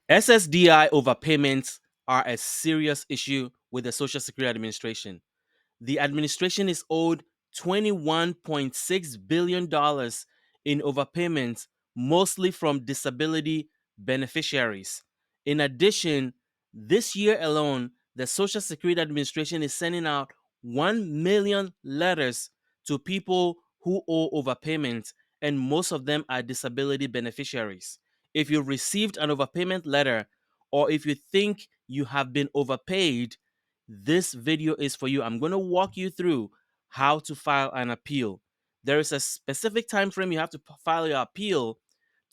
SSDI overpayments are a serious issue with the Social Security Administration. The administration is owed $21.6 billion in overpayments, mostly from disability beneficiaries. In addition, this year alone, the Social Security Administration is sending out 1 million letters to people who owe overpayments, and most of them are disability beneficiaries. If you received an overpayment letter, or if you think you have been overpaid, this video is for you. I'm going to walk you through how to file an appeal. There is a specific time frame you have to file your appeal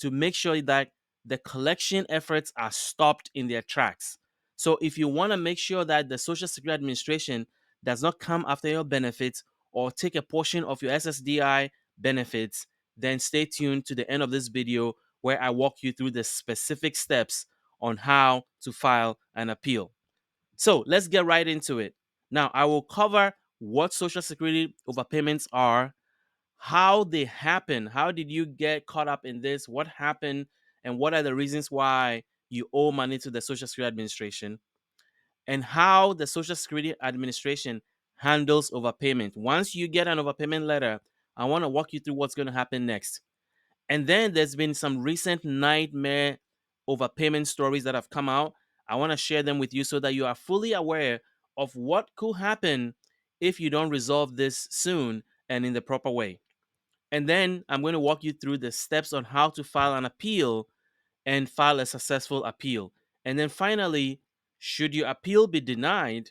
to make sure that the collection efforts are stopped in their tracks. So if you want to make sure that the Social Security Administration does not come after your benefits or take a portion of your SSDI benefits, then stay tuned to the end of this video where I walk you through the specific steps on how to file an appeal. So let's get right into it. Now, I will cover what Social Security overpayments are, how they happen, how did you get caught up in this, what happened, and what are the reasons why you owe money to the Social Security Administration, and how the Social Security Administration handles overpayment. Once you get an overpayment letter, I want to walk you through what's going to happen next. And then there's been some recent nightmare overpayment stories that have come out. I want to share them with you so that you are fully aware of what could happen if you don't resolve this soon and in the proper way. And then I'm going to walk you through the steps on how to file an appeal and file a successful appeal. And then finally, should your appeal be denied,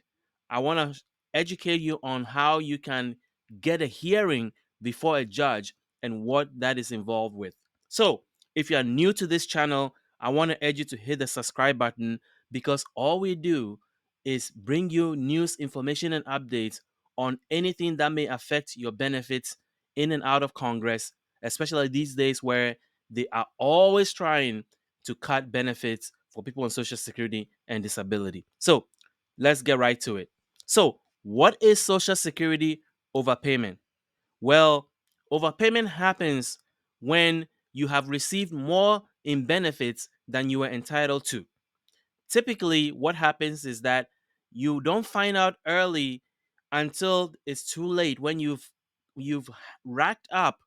I want to educate you on how you can get a hearing before a judge and what that is involved with. So, if you are new to this channel, I want to urge you to hit the subscribe button because all we do is bring you news, information, and updates on anything that may affect your benefits in and out of Congress, especially these days where they are always trying to cut benefits for people on Social Security and disability. So let's get right to it. So, what is Social Security overpayment? Well, overpayment happens when you have received more in benefits than you were entitled to. Typically, what happens is that you don't find out early until it's too late when you've racked up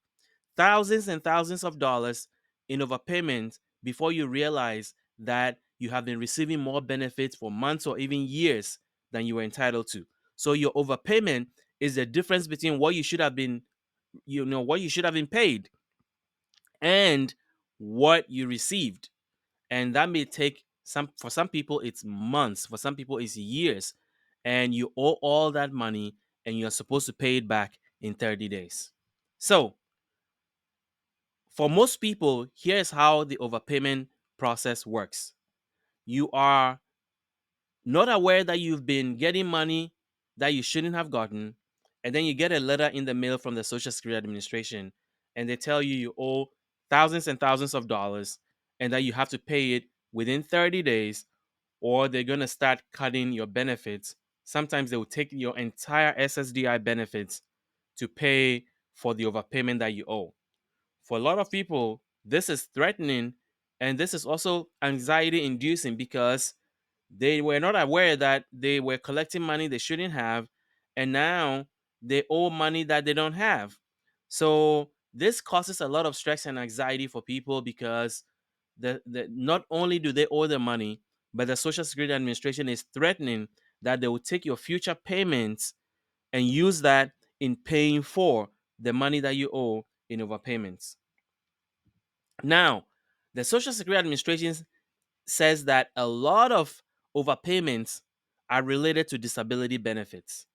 thousands and thousands of dollars in overpayments before you realize that you have been receiving more benefits for months or even years than you were entitled to. So your overpayment is the difference between what you should have been, what you should have been paid and what you received. And that may take for some people it's months, for some people it's years, and you owe all that money and you're supposed to pay it back in 30 days. So for most people, here's how the overpayment process works. You are not aware that you've been getting money that you shouldn't have gotten, and then you get a letter in the mail from the Social Security Administration, and they tell you owe thousands and thousands of dollars and that you have to pay it within 30 days, or they're going to start cutting your benefits. Sometimes they will take your entire SSDI benefits to pay for the overpayment that you owe. For a lot of people, this is threatening and this is also anxiety inducing because they were not aware that they were collecting money they shouldn't have, and now they owe money that they don't have. So this causes a lot of stress and anxiety for people because not only do they owe the money, but the Social Security Administration is threatening that they will take your future payments and use that in paying for the money that you owe in overpayments. Now, the Social Security Administration says that a lot of overpayments are related to disability benefits.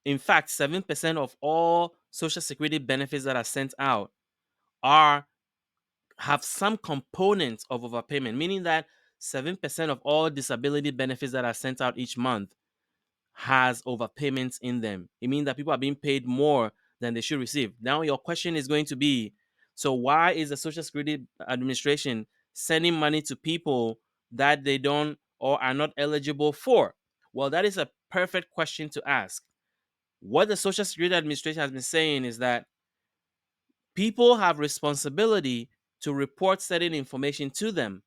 In fact, 7% of all Social Security benefits that are sent out are have some components of overpayment, meaning that 7% of all disability benefits that are sent out each month has overpayments in them. It means that people are being paid more than they should receive. Now, your question is going to be, so why is the Social Security Administration sending money to people that they don't or are not eligible for? Well, that is a perfect question to ask. What the Social Security Administration has been saying is that people have responsibility to report certain information to them.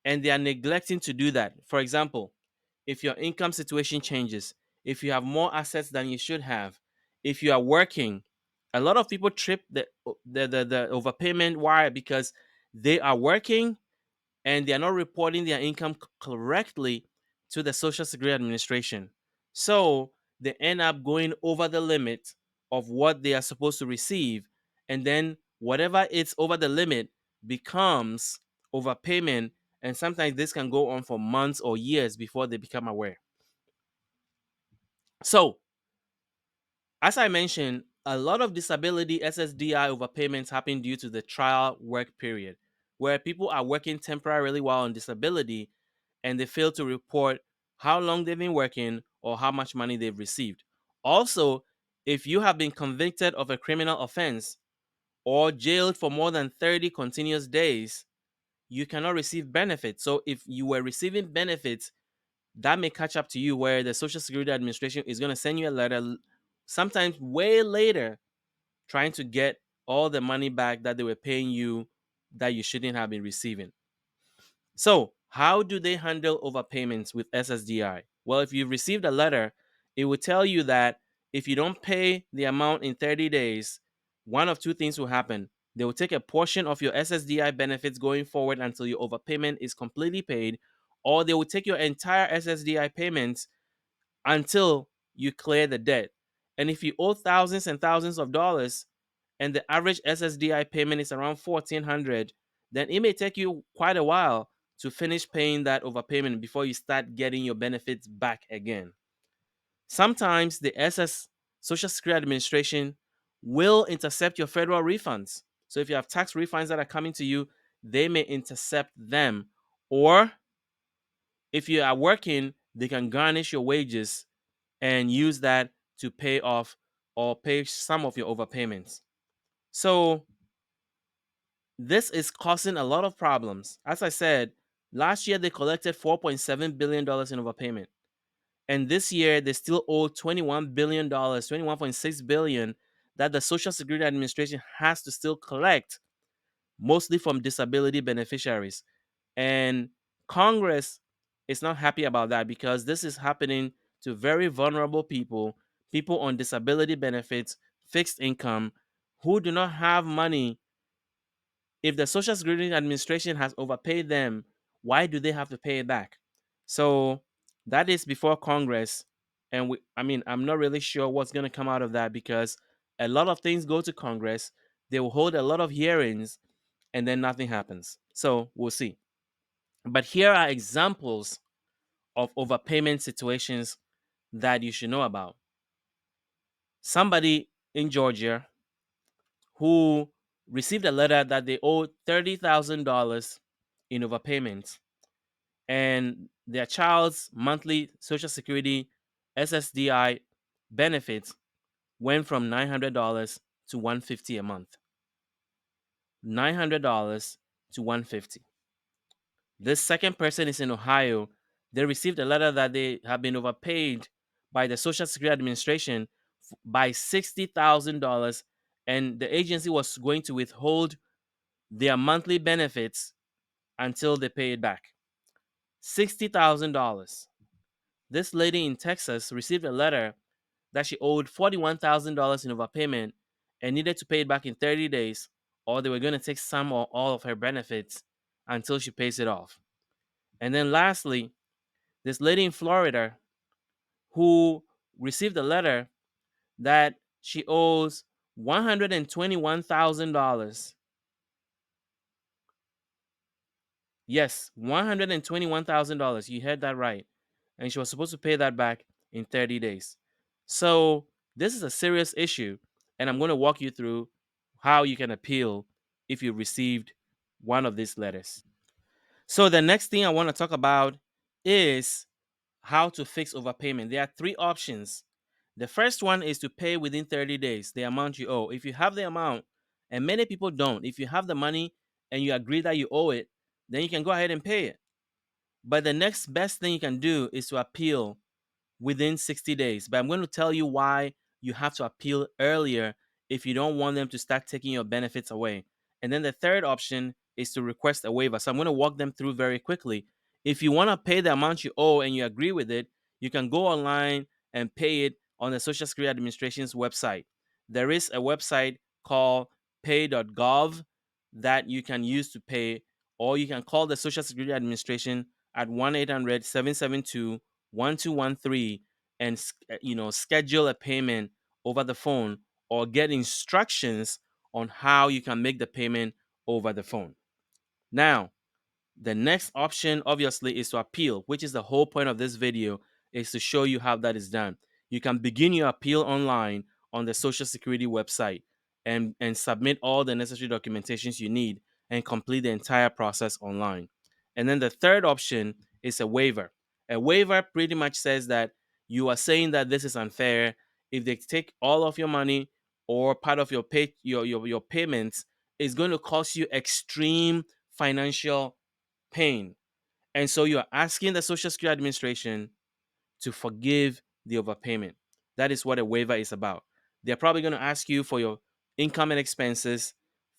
and they are neglecting to do that. For example, if your income situation changes, if you have more assets than you should have, if you are working, a lot of people trip the overpayment wire because they are working and they are not reporting their income correctly to the Social Security Administration. So they end up going over the limit of what they are supposed to receive. And then whatever it's over the limit becomes overpayment. And sometimes this can go on for months or years before they become aware. So, as I mentioned, a lot of disability SSDI overpayments happen due to the trial work period, where people are working temporarily while on disability and they fail to report how long they've been working or how much money they've received. Also, if you have been convicted of a criminal offense or jailed for more than 30 continuous days, you cannot receive benefits. So, if you were receiving benefits, that may catch up to you where the Social Security Administration is going to send you a letter sometimes way later trying to get all the money back that they were paying you that you shouldn't have been receiving. So, how do they handle overpayments with SSDI? Well, if you've received a letter, it will tell you that if you don't pay the amount in 30 days, one of two things will happen. They will take a portion of your SSDI benefits going forward until your overpayment is completely paid, or they will take your entire SSDI payments until you clear the debt. And if you owe thousands and thousands of dollars and the average SSDI payment is around 1400, then it may take you quite a while to finish paying that overpayment before you start getting your benefits back again. Sometimes the Social Security Administration will intercept your federal refunds. So if you have tax refunds that are coming to you, they may intercept them. Or if you are working, they can garnish your wages and use that to pay off or pay some of your overpayments. So this is causing a lot of problems. As I said, last year they collected $4.7 billion in overpayment. And this year they still owe $21 billion, $21.6 billion that the Social Security Administration has to still collect, mostly from disability beneficiaries. And Congress is not happy about that because this is happening to very vulnerable people, people on disability benefits, fixed income, who do not have money. If the Social Security Administration has overpaid them, why do they have to pay it back? So that is before Congress. And I'm not really sure what's going to come out of that because a lot of things go to Congress. They will hold a lot of hearings and then nothing happens. So we'll see. But here are examples of overpayment situations that you should know about. Somebody in Georgia who received a letter that they owed $30,000 in overpayments, and their child's monthly Social Security SSDI benefits went from $900 to $150 a month. $900 to $150. This second person is in Ohio. They received a letter that they have been overpaid by the Social Security Administration by $60,000, and the agency was going to withhold their monthly benefits until they pay it back. $60,000. This lady in Texas received a letter that she owed $41,000 in overpayment and needed to pay it back in 30 days, or they were going to take some or all of her benefits until she pays it off. And then lastly, this lady in Florida who received a letter that she owes $121,000. Yes, $121,000. You heard that right. And she was supposed to pay that back in 30 days. So, this is a serious issue. And I'm going to walk you through how you can appeal if you received one of these letters. So, the next thing I want to talk about is how to fix overpayment. There are three options. The first one is to pay within 30 days the amount you owe. If you have the amount, and many people don't, if you have the money and you agree that you owe it, then you can go ahead and pay it. But the next best thing you can do is to appeal within 60 days. But I'm going to tell you why you have to appeal earlier if you don't want them to start taking your benefits away. And then the third option is to request a waiver. So I'm going to walk them through very quickly. If you want to pay the amount you owe and you agree with it, you can go online and pay it on the Social Security Administration's website. There is a website called pay.gov that you can use to pay, or you can call the Social Security Administration at 1-800-772-1213 and schedule a payment over the phone, or get instructions on how you can make the payment over the phone. Now, the next option obviously is to appeal, which is the whole point of this video, is to show you how that is done. You can begin your appeal online on the Social Security website and submit all the necessary documentations you need and complete the entire process online. And then the third option is a waiver. A waiver pretty much says that you are saying that this is unfair. If they take all of your money or part of your your payments, it's going to cause you extreme financial pain. And so you are asking the Social Security Administration to forgive the overpayment. That is what a waiver is about. They're probably going to ask you for your income and expenses,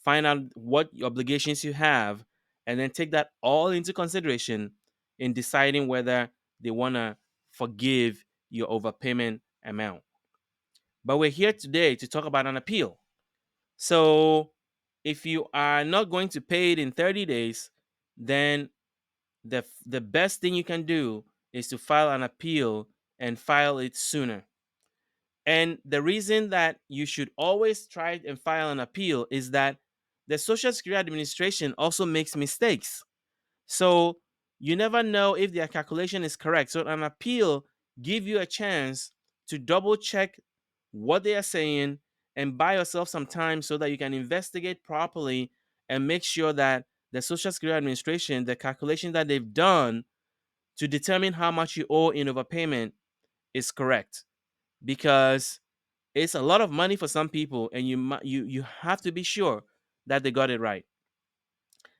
find out what obligations you have, and then take that all into consideration in deciding whether they want to forgive your overpayment amount. But we're here today to talk about an appeal. So if you are not going to pay it in 30 days, then the best thing you can do is to file an appeal and file it sooner. And the reason that you should always try and file an appeal is that the Social Security Administration also makes mistakes. So you never know if their calculation is correct. So an appeal give you a chance to double check what they are saying and buy yourself some time so that you can investigate properly and make sure that the Social Security Administration, the calculation that they've done to determine how much you owe in overpayment is correct. Because it's a lot of money for some people, and you have to be sure that they got it right.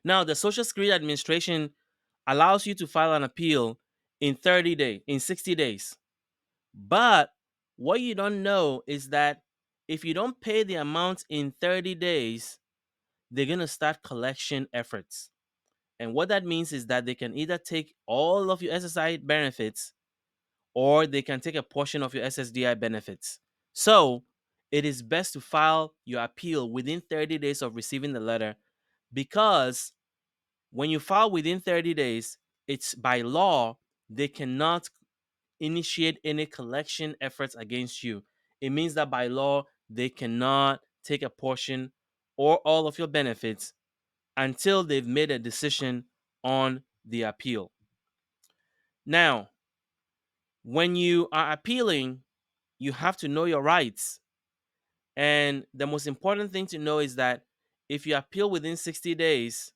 Now, the Social Security Administration allows you to file an appeal in 30 days, in 60 days. But what you don't know is that if you don't pay the amount in 30 days, they're going to start collection efforts. And what that means is that they can either take all of your SSI benefits, or they can take a portion of your SSDI benefits. So it is best to file your appeal within 30 days of receiving the letter, because when you file within 30 days, it's by law, they cannot initiate any collection efforts against you. It means that by law, they cannot take a portion or all of your benefits until they've made a decision on the appeal. Now, when you are appealing, you have to know your rights. And the most important thing to know is that if you appeal within 60 days,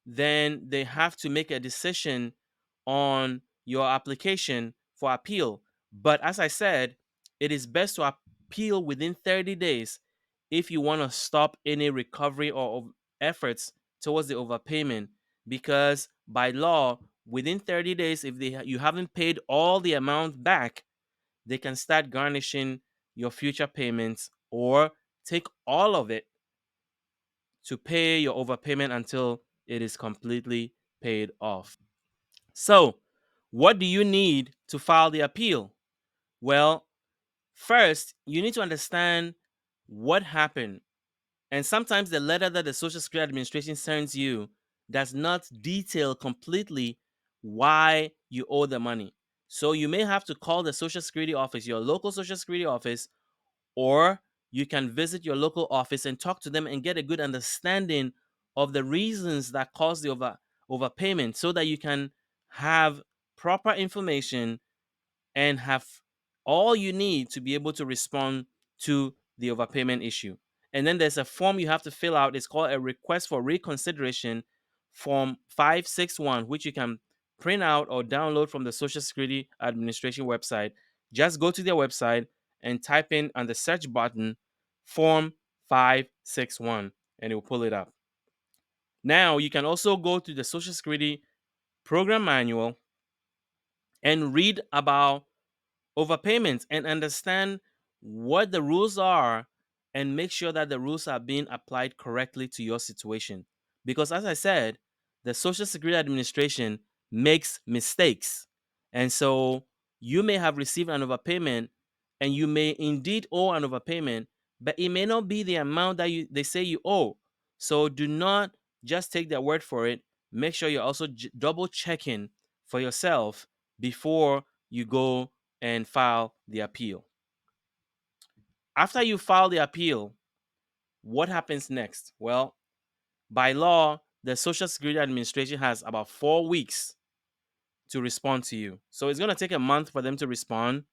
then they have to make a decision on your application for appeal. But as I said, it is best to appeal within 30 days if you want to stop any recovery or efforts towards the overpayment, because by law, within 30 days, if you haven't paid all the amount back, they can start garnishing your future payments or take all of it to pay your overpayment until it is completely paid off. So, what do you need to file the appeal? Well, first, you need to understand what happened. And sometimes the letter that the Social Security Administration sends you does not detail completely why you owe the money. So you may have to call the Social Security office, your local Social Security office, or you can visit your local office and talk to them and get a good understanding of the reasons that cause the overpayment, so that you can have proper information and have all you need to be able to respond to the overpayment issue. And then there's a form you have to fill out. It's called a request for reconsideration, form 561, which you can print out or download from the Social Security Administration website. Just go to their website and type in on the search button form 561, and it will pull it up. Now you can also go to the Social Security program manual and read about overpayments and understand what the rules are, and make sure that the rules are being applied correctly to your situation. Because as I said, the Social Security Administration makes mistakes. And so you may have received an overpayment and you may indeed owe an overpayment, but it may not be the amount that they say you owe. So do not just take their word for it. Make sure you're also double checking for yourself before you go and file the appeal. After you file the appeal, what happens next? Well, by law, the Social Security Administration has about 4 weeks to respond to you. So it's going to take a month for them to respond.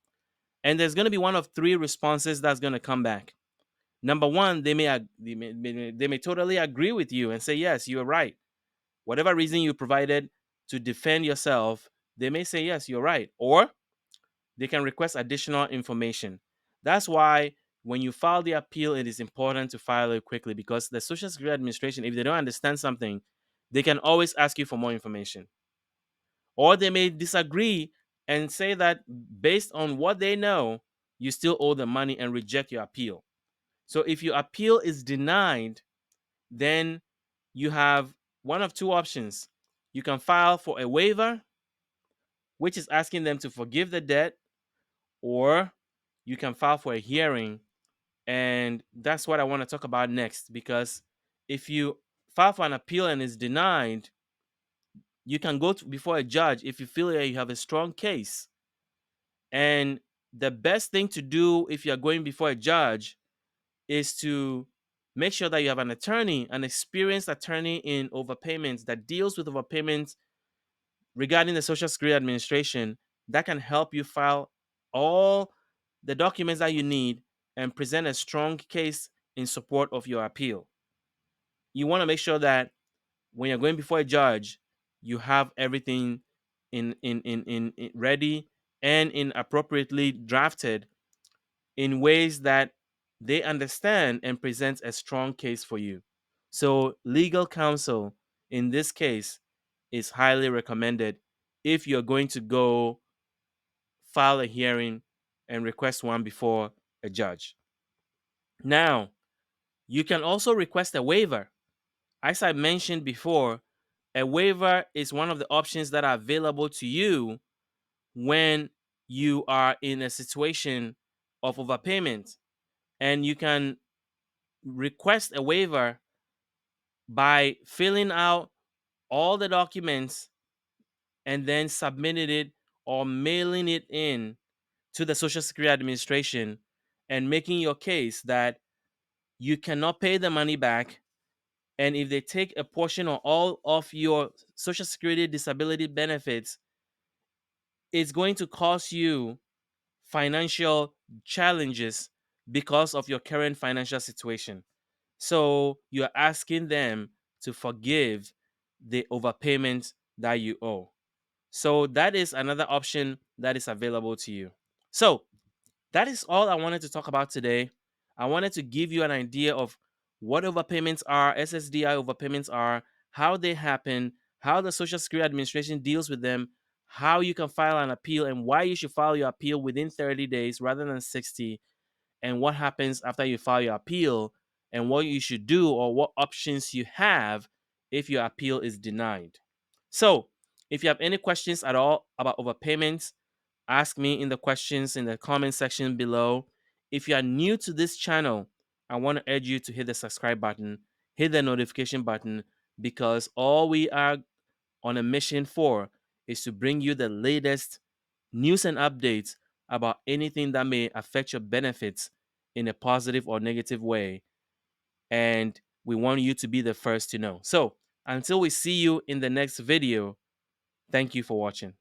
And there's going to be one of three responses that's going to come back. Number one, they may totally agree with you and say, yes, you're right. Whatever reason you provided to defend yourself, they may say, yes, you're right. Or they can request additional information. That's why when you file the appeal, it is important to file it quickly, because the Social Security Administration, if they don't understand something, they can always ask you for more information. Or they may disagree and say that based on what they know, you still owe the money and reject your appeal. So if your appeal is denied, then you have one of two options. You can file for a waiver, which is asking them to forgive the debt, or you can file for a hearing. And that's what I want to talk about next, because if you file for an appeal and it's denied, you can go before a judge if you feel that you have a strong case. And the best thing to do if you're going before a judge is to make sure that you have an attorney, an experienced attorney in overpayments that deals with overpayments regarding the Social Security Administration, that can help you file all the documents that you need and present a strong case in support of your appeal. You want to make sure that when you're going before a judge, you have everything in ready and in appropriately drafted in ways that they understand and presents a strong case for you. So legal counsel in this case is highly recommended if you're going to go file a hearing and request one before a judge. Now, you can also request a waiver. As I mentioned before, a waiver is one of the options that are available to you when you are in a situation of overpayment. And you can request a waiver by filling out all the documents and then submitting it or mailing it in to the Social Security Administration and making your case that you cannot pay the money back. And if they take a portion or all of your Social Security disability benefits, it's going to cause you financial challenges because of your current financial situation. So you're asking them to forgive the overpayment that you owe. So that is another option that is available to you. So that is all I wanted to talk about today. I wanted to give you an idea of what overpayments are, SSDI overpayments are, how they happen, how the Social Security Administration deals with them, how you can file an appeal, and why you should file your appeal within 30 days rather than 60, and what happens after you file your appeal, and what you should do or what options you have if your appeal is denied. So, if you have any questions at all about overpayments, ask me in the questions in the comment section below. If you are new to this channel, I want to urge you to hit the subscribe button, hit the notification button, because all we are on a mission for is to bring you the latest news and updates about anything that may affect your benefits in a positive or negative way. And we want you to be the first to know. So until we see you in the next video, thank you for watching.